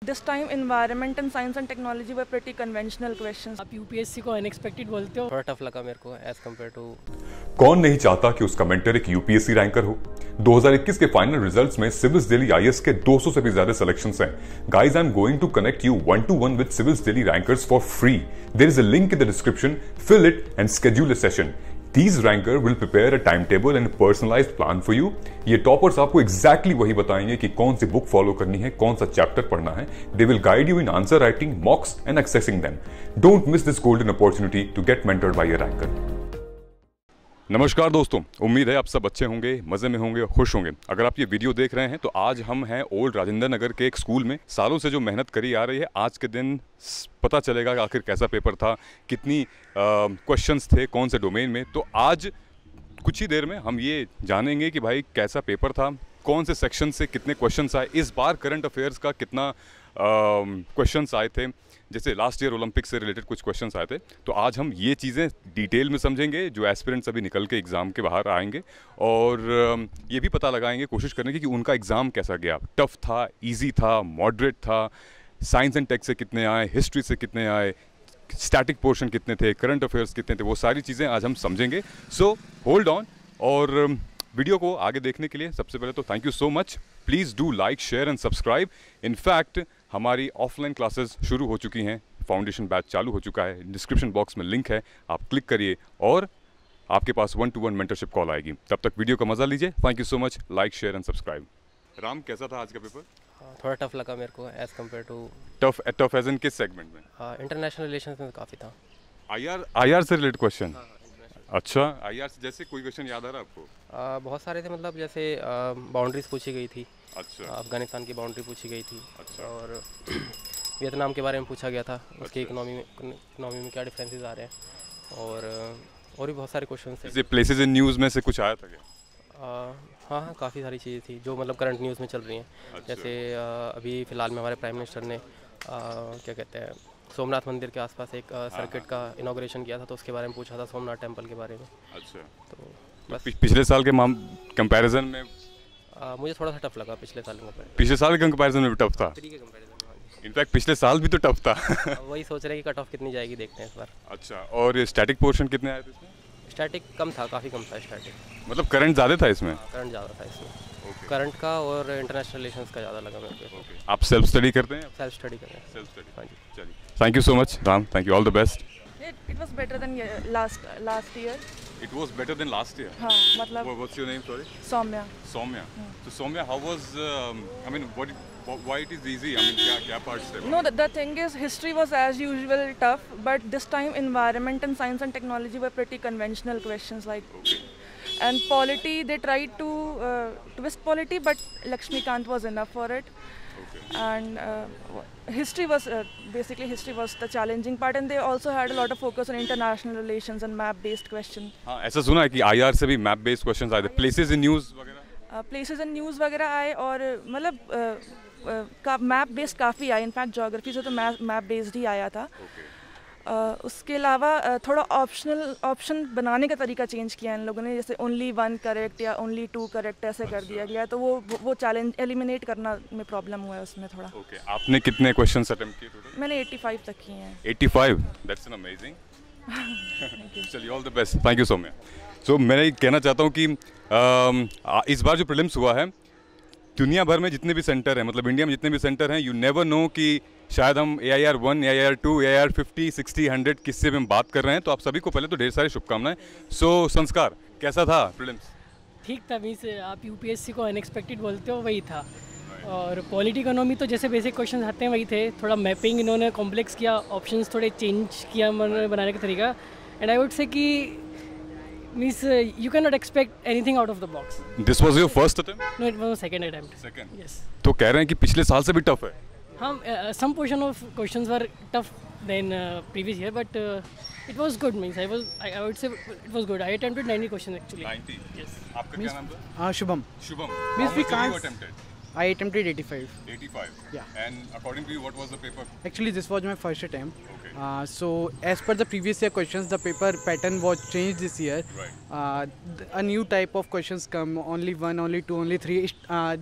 this time environment and science and technology were pretty conventional questions. आप UPSC को unexpected बोलते हो? थोड़ा टफ लगा मेरे को एज कम्पेयर टू। कौन नहीं चाहता कि उसका मेंटर एक यूपीएससी रैंकर हो। 2021 के फाइनल रिजल्ट्स में सिविल्स दिल्ली आईएएस के 200 से भी ज्यादा सिलेक्शंस हैं। Guys, I am going to connect you 1-to-1 with civils daily rankers for free. There is a link in the description, fill it and schedule a session. These ranker will prepare a timetable and a personalized plan for you. ये toppers आपको exactly वही बताएंगे कि कौन सी book follow करनी है, कौन सा चैप्टर पढ़ना है. They will guide you in answer writing, mocks and accessing them. Don't miss this golden opportunity to get mentored by a ranker. नमस्कार दोस्तों, उम्मीद है आप सब अच्छे होंगे, मज़े में होंगे, खुश होंगे। अगर आप ये वीडियो देख रहे हैं तो आज हम हैं ओल्ड राजेंद्र नगर के एक स्कूल में। सालों से जो मेहनत करी आ रही है, आज के दिन पता चलेगा कि आखिर कैसा पेपर था, कितनी क्वेश्चंस थे, कौन से डोमेन में। तो आज कुछ ही देर में हम ये जानेंगे कि भाई कैसा पेपर था, कौन से सेक्शन से कितने क्वेश्चंस आए, इस बार करंट अफेयर्स का कितना क्वेश्चंस आए थे। जैसे लास्ट ईयर ओलंपिक से रिलेटेड कुछ क्वेश्चंस आए थे, तो आज हम ये चीज़ें डिटेल में समझेंगे जो एस्पिरेंट्स अभी निकल के एग्ज़ाम के बाहर आएंगे, और ये भी पता लगाएंगे, कोशिश करेंगे कि उनका एग्ज़ाम कैसा गया, टफ था, इजी था, मॉडरेट था, साइंस एंड टेक से कितने आए, हिस्ट्री से कितने आए, स्टैटिक पोर्शन कितने थे, करंट अफेयर्स कितने थे, वो सारी चीज़ें आज हम समझेंगे। सो होल्ड ऑन, और वीडियो को आगे देखने के लिए सबसे पहले तो thank you so much. Please do like, share and subscribe. In fact हमारी ऑफलाइन क्लासेस शुरू हो चुकी हैं, फाउंडेशन बैच चालू हो चुका है, डिस्क्रिप्शन बॉक्स में लिंक है, आप क्लिक करिए और आपके पास 1-to-1 मेंटरशिप कॉल आएगी। तब तक वीडियो का मज़ा लीजिए। Thank you so much. Like, share and subscribe. Ram, कैसा था आज का पेपर? थोड़ा टफ लगा मेरे को as compare to. Tough as in किस सेगमेंट में? इंटरनेशनल रिलेशंस में काफ़ी था। आईआर से रिलेटेड क्वेश्चन? अच्छा, आईआर से जैसे कोई क्वेश्चन याद आ रहा है आपको? बहुत सारे थे, मतलब जैसे बाउंड्रीज पूछी गई थी। अच्छा। अफगानिस्तान की बाउंड्री पूछी गई थी। अच्छा। और वियतनाम के बारे में पूछा गया था, उसकी इकोनॉमी में क्या डिफरेंसेस आ रहे हैं, और भी बहुत सारे क्वेश्चन थे। जैसे प्लेसेस इन न्यूज़ में से कुछ आया था क्या? हाँ, काफ़ी सारी चीज़ें थी जो मतलब करंट न्यूज़ में चल रही हैं। अच्छा। जैसे अभी फ़िलहाल में हमारे प्राइम मिनिस्टर ने क्या कहते हैं, सोमनाथ मंदिर के आसपास एक सर्किट का इनॉग्रेशन किया था, तो उसके बारे में पूछा था, सोमनाथ टेम्पल के बारे में। अच्छा। तो बस पिछले साल के कंपैरिजन में मुझे थोड़ा सा टफ लगा पिछले साल में। पिछले साल के कंपैरिजन में भी टफ था। के कंपैरिजन में इनफैक्ट पिछले साल भी तो टफ था। वही सोच रहे हैं कि कट ऑफ कितनी जाएगी, देखते हैं इस बार। अच्छा, और स्टैटिक पोर्शन कितने आए थे इसमें? स्टैटिक कम था, काफ़ी कम था स्टैटिक। मतलब करंट ज़्यादा था इसमें? करंट ज़्यादा था इसमें। करंट का और इंटरनेशनल रिलेशंस का ज़्यादा लगा मेरे को। आप सेल्फ स्टडी करते हैं? सेल्फ स्टडी करें। Self study. हाँ जी। चलिए, thank you so much Ram, thank you, all the best. It was better than last year. It was better than last year. हाँ, मतलब What's your name, sorry? Saumya. Soumya. So Soumya, how was? I mean, why it is easy? I mean, क्या parts थे? No, the thing is, history was as usual tough, but this time environment and science and technology were pretty conventional questions like. Okay. And polity, they tried to twist polity, but Lakshmikant was enough for it. Okay. And history was basically the challenging part, and they also had a lot of focus on international relations and map-based questions. हाँ, ऐसा सुना है कि IR से भी map based questions आए थे, places in news वगैरह। प्लेसेस एंड न्यूज़ वगैरह आए, और मतलब का मैप बेस्ड काफ़ी आए। इनफैक्ट ज्योग्राफी से तो मैप बेस्ड ही आया था। उसके अलावा थोड़ा ऑप्शन बनाने का तरीका चेंज किया इन लोगों ने, जैसे ओनली 1 करेक्ट या ओनली 2 करेक्ट ऐसे कर दिया गया, तो वो चैलेंज एलिमिनेट करना में प्रॉब्लम हुआ है उसमें थोड़ा। ओके, आपने कितने क्वेश्चंस अटेम्प्ट किए टोटल? मैंने 85 तक किए हैं। 85, दैट्स एन अमेजिंग। चलिए, all the best, thank you so much. So मैं ये कहना चाहता हूँ कि इस बार जो प्रीलिम्स हुआ है, दुनिया भर में जितने भी सेंटर हैं, मतलब इंडिया में जितने भी सेंटर हैं, यू नेवर नो कि शायद हम AIR 1, AIR 2, AIR 50, 60, 100 किससे भी हम बात कर रहे हैं। तो आप सभी को पहले तो ढेर सारी शुभकामनाएं। सो संस्कार, कैसा था प्रीलिम्स? ठीक था, मीन्स आप यूपीएससी को अनएक्सपेक्टेड बोलते हो, वही था। और पॉलिटी इकोनॉमी तो जैसे बेसिक क्वेश्चन आते हैं वही थे, थोड़ा मैपिंग इन्होंने कॉम्प्लेक्स किया, ऑप्शंस थोड़े चेंज किया बनाने का तरीका। एंड आई वुड से कि means you can not expect anything out of the box. This was your first attempt? No, it was second attempt. Second? Yes. तो कह रहे हैं कि पिछले साल से भी टफ है? हाँ, some portion of questions were tough than previous year, but it was good. Means I would say it was good. I attempted 90 questions actually. 90? Yes. आपका क्या नाम था? Shubham. Shubham. Means How we much did you can't- attempted? I attempted 85. 85? Yeah. And according to you, what was the paper? Actually, this was my first attempt. Okay. So, as per the previous year questions, the paper pattern was changed this year. Right. A new type of questions come, only 1, only 2, only 3.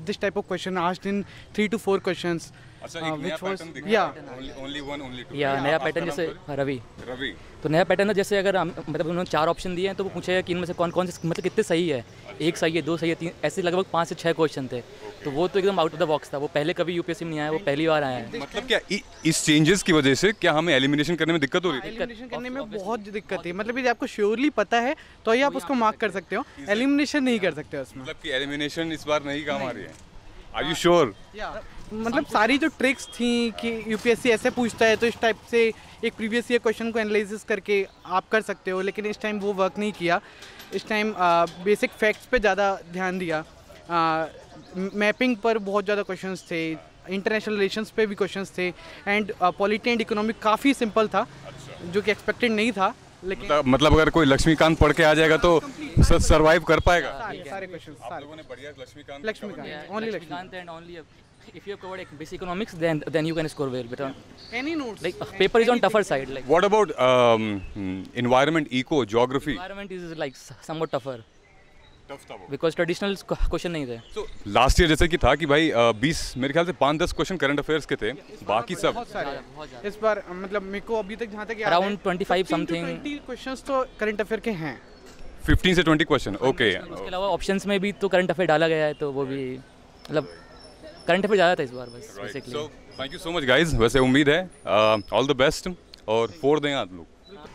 This type of question asked in 3 to 4 questions. अच्छा, एक नया which was pattern दिखा yeah. है, only one, only two. या नया आपका pattern नाम जैसे सर? रवि, रवि। तो नया पैटर्न है जैसे अगर मतलब उन्होंने 4 ऑप्शन दिए हैं तो वो पूछेगा कि इनमें से कौन कौन से मतलब कितने सही है, एक सही है, 2 सही है, 3, ऐसे लगभग 5 से 6 क्वेश्चन थे। तो वो तो एकदम आउट ऑफ द बॉक्स था, वो पहले कभी यूपीएससी में नहीं आया, वो पहली बार आया है। मतलब क्या इस चेंजेस की वजह से क्या हमें एलिमिनेशन करने में दिक्कत हो रही थी? एलिमिनेशन करने में बहुत दिक्कत है, मतलब यदि आपको श्योरली पता है तो ही आप उसको मार्क कर सकते हो, एलिमिनेशन नहीं कर सकते उसमें। मतलब कि एलिमिनेशन इस बार नहीं काम आ रही है। Are you sure? मतलब सारी जो ट्रिक्स थी कि यूपीएससी ऐसे पूछता है तो इस टाइप से एक प्रीवियस ईयर क्वेश्चन को एनालिसिस करके आप कर सकते हो, लेकिन इस टाइम वो वर्क नहीं किया। इस टाइम बेसिक फैक्ट्स पे ज़्यादा ध्यान दिया, मैपिंग पर बहुत ज़्यादा क्वेश्चंस थे, इंटरनेशनल रिलेशंस पे भी क्वेश्चंस थे, एंड पॉलिटी एंड इकोनॉमिक काफ़ी सिंपल था, जो कि एक्सपेक्टेड नहीं था। लेकिन मतलब अगर कोई लक्ष्मीकांत पढ़ के आ जाएगा तो सरवाइव कर पाएगा? सारे क्वेश्चंस आप लोगों ने बढ़िया Laxmikanth only Laxmikanth and only if you have covered basic economics, then you can score well. But any notes like paper is on tougher side. Like What about environment, eco, geography? environment is like somewhat tougher Tough था वो। because traditional question नहीं थे। So last year जैसे कि था कि भाई 20 मेरे ख्याल से 5-10 क्वेश्चन करंट अफेयर्स के थे, बाकी सब बहुत सारे इस बार मतलब मेरे को अभी तक जहाँ तक याद Around है, 25 something. 20 क्वेश्चंस तो करंट अफेयर के हैं। 15 से 20 क्वेश्चन। ओके, उसके अलावा ऑप्शंस में भी तो करंट अफेयर डाला गया है, तो वो भी मतलब करंट अफेयर ज़्यादा था इस बार बस basically. So thank you so much guys. वैसे उम्मीद है ऑल द बेस्ट और 4 दें आप लोग।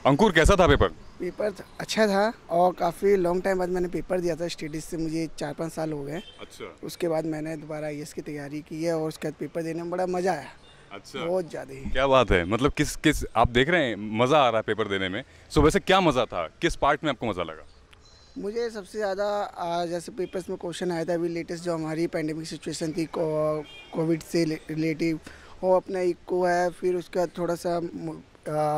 अंकुर कैसा था पेपर? पेपर अच्छा था और काफ़ी लॉन्ग टाइम बाद मैंने पेपर दिया था स्टडीज से, मुझे 4-5 साल हो गए। अच्छा उसके बाद मैंने दोबारा आईएएस की तैयारी की है और उसके बाद पेपर देने में बड़ा मज़ा आया, अच्छा, बहुत ज़्यादा ही। क्या बात है। मतलब किस आप देख रहे हैं मज़ा आ रहा है पेपर देने में। सो वैसे क्या मज़ा था, किस पार्ट में आपको मज़ा लगा? मुझे सबसे ज़्यादा जैसे पेपर्स में क्वेश्चन आया था अभी लेटेस्ट जो हमारी पैंडेमिक सिचुएशन थी कोविड से रिलेटिव, वो अपना इको है, फिर उसका थोड़ा सा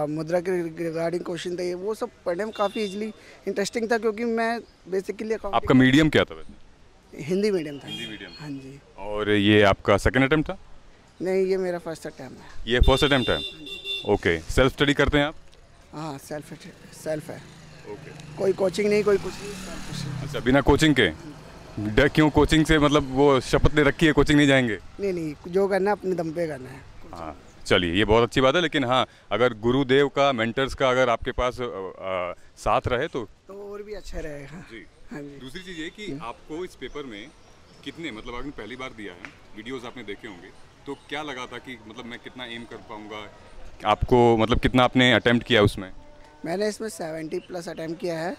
मुद्रा के रिगार्डिंग क्वेश्चन थे, वो सब पढ़ने में काफ़ी इजीली इंटरेस्टिंग था, क्योंकि मैं बेसिकली आपका मीडियम क्या था वैसे? हिंदी मीडियम था। हिंदी मीडियम। हाँ जी। और ये आपका सेकंड अटेम्प्ट था? नहीं, ये मेरा फर्स्ट अटैम्प्ट है। ये फर्स्ट अटेम्प्ट है। ओके, सेल्फ स्टडी करते हैं आप? हाँ, सेल्फ है। ओके, कोई कोचिंग नहीं, कोई कुछ नहीं। अच्छा, बिना कोचिंग के? डर क्यों? कोचिंग से मतलब वो शपथ ले रखी है कोचिंग नहीं जाएंगे? नहीं, जो करना है अपने दम पे करना है। हाँ, चलिए ये बहुत अच्छी बात है। लेकिन हाँ, अगर गुरुदेव का, मेंटर्स का अगर आपके पास साथ रहे तो और भी अच्छा रहेगा जी। हाँ जी। दूसरी चीज़ ये कि आपको इस पेपर में कितने, मतलब आपने पहली बार दिया है, वीडियोस आपने देखे होंगे, तो क्या लगा था कि मतलब मैं कितना एम कर पाऊँगा? आपको मतलब कितना आपने अटेम्प्ट किया उसमें? मैंने इसमें 70+ अटैम्प्ट किया है,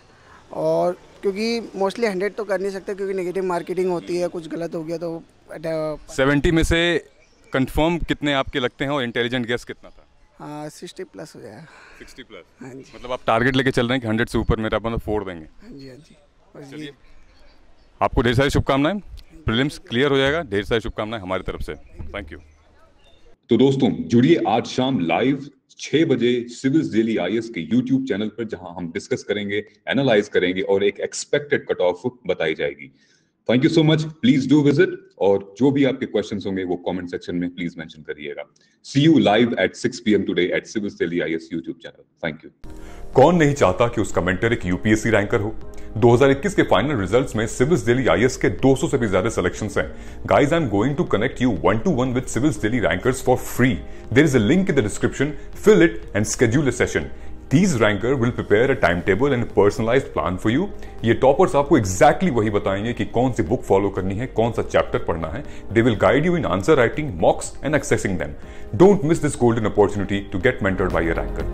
और क्योंकि मोस्टली 100 तो कर नहीं सकते, क्योंकि नेगेटिव मार्केटिंग होती है, कुछ गलत हो गया तो 70 में से कंफर्म कितने आपके लगते हैं और इंटेलिजेंट गेस कितना था? हाँ, 60+ हो जाएगा। 60+? हाँ जी। मतलब आप टारगेट लेके चल रहे हैं कि 100 से ऊपर मेरा मतलब 4 देंगे? हाँ जी, हाँ जी। बस चलिए, ये आपको ढेर सारी शुभकामनाएं। प्रीलिम्स क्लियर हो जाएगा, ढेर सारी शुभकामनाएं हमारी तरफ से। Thank you. तो दोस्तों जुड़िए आज शाम लाइव 6 बजे सिविल्स डेली आईएएस के YouTube चैनल पर, जहां हम डिस्कस करेंगे, एनालाइज करेंगे और एक एक्सपेक्टेड कट ऑफ बताई जाएगी। Thank you so much, please do visit, और जो भी आपके क्वेश्चंस होंगे वो कमेंट सेक्शन में प्लीज मेंशन करिएगा। See you live at 6 PM today at Civils daily IAS YouTube channel. Thank you. कौन नहीं चाहता कि उसका मेंटर एक यूपीएससी रैंकर हो? 2021 के फाइनल रिजल्ट्स में सिविल्स डेली आईएएस के 200 से भी ज्यादा सिलेक्शंस हैं। Guys, I am going to connect you 1-to-1 with civils daily rankers for free. There is a link in the description, fill it and schedule a session. These ranker will prepare a timetable and a personalized plan for you. ये toppers आपको exactly वही बताएंगे कि कौन सी book follow करनी है, कौन सा चैप्टर पढ़ना है. They will guide you in answer writing, mocks and accessing them. Don't miss this golden opportunity to get mentored by a ranker.